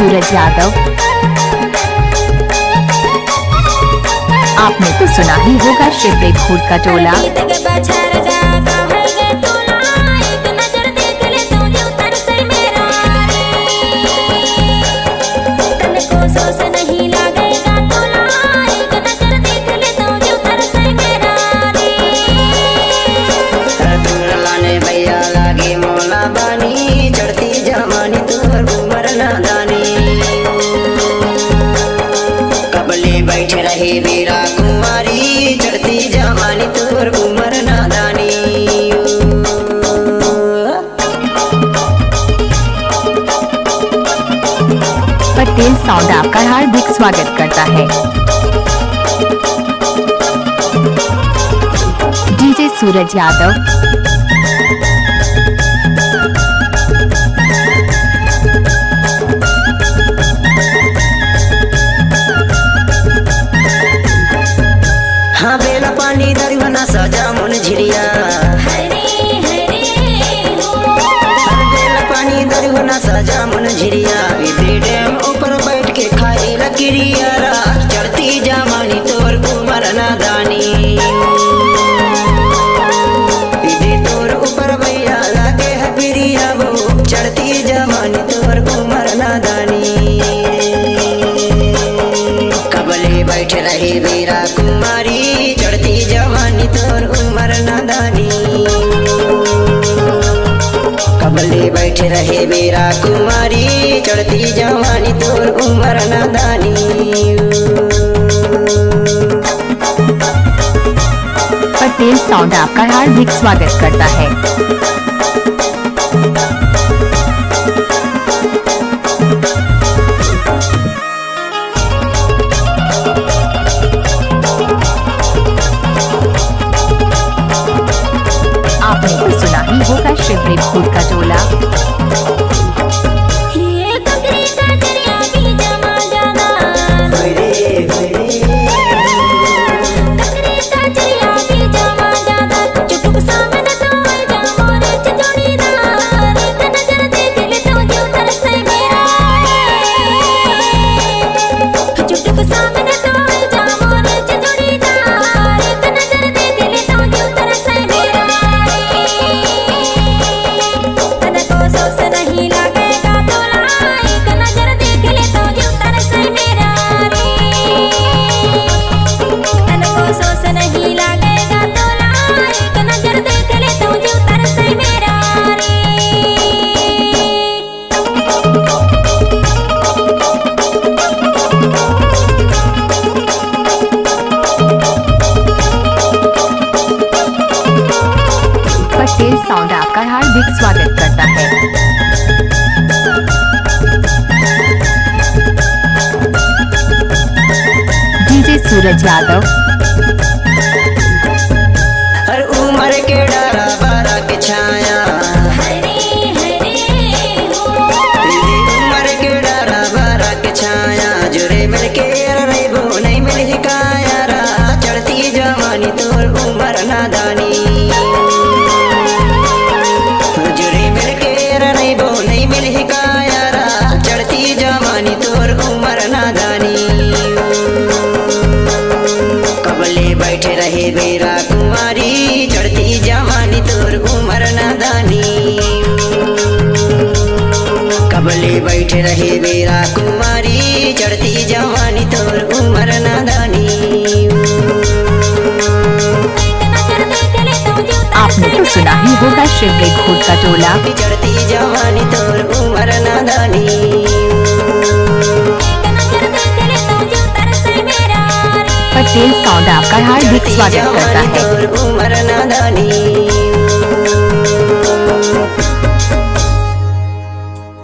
सूरज यादव। आपने तो सुना ही होगा शिवरे घोट का टोला। बैठे रहे वीरा कुमारी चढ़ती जवानी तोर उमर नादानी। पटेल साउंड आपका हार्दिक स्वागत करता है। डीजे सूरज यादव। हाँ बेला पानी दरिवना सजा मन झिरिया, बेला पानी दरिवना सजा मन झिरिया। डैम ऊपर बैठ के खाए लकड़िया, चढ़ती जवानी तोर उमर नादानी। तोर ऊपर भैया लागे है बिरिया, वो चढ़ती जवानी तोर उमर नादानी। कबले बैठ रहे वीरा कुमारी चढ़ती जवानी तोर उमर नादानी। कबले बैठ रहे वीरा कुमारी चढ़ती जवानी तोर उमर नादानी। पटेल साउंड आपका हार्दिक स्वागत करता है। आपने तो सुना ही होगा शिवरे घोट का टोला। पटेल साउंड आपका हार्दिक स्वागत करता है। डीजे सूरज यादव। हर उमर के डरा बारा के छाया, उमर के डरा बारा के छाया। जुरे मिल के रेबो नहीं मिल हिकाया, चढ़ती जवानी तोर उमर नादानी। चढ़ती जवानी तोर उमर नादानी। कबले बैठे रहे वीरा कुमारी चढ़ती जवानी तोर उमर नादानी। कबले बैठे रहे वीरा कुमारी चढ़ती जवानी तोर उमर नादानी। आपने तो सुना ही होगा शिवरे घोट का टोला। चढ़ती जवानी तोर उमर नादानी। पटेल साउंड आपका हार्दिक स्वागत करता है। उमर नादानी।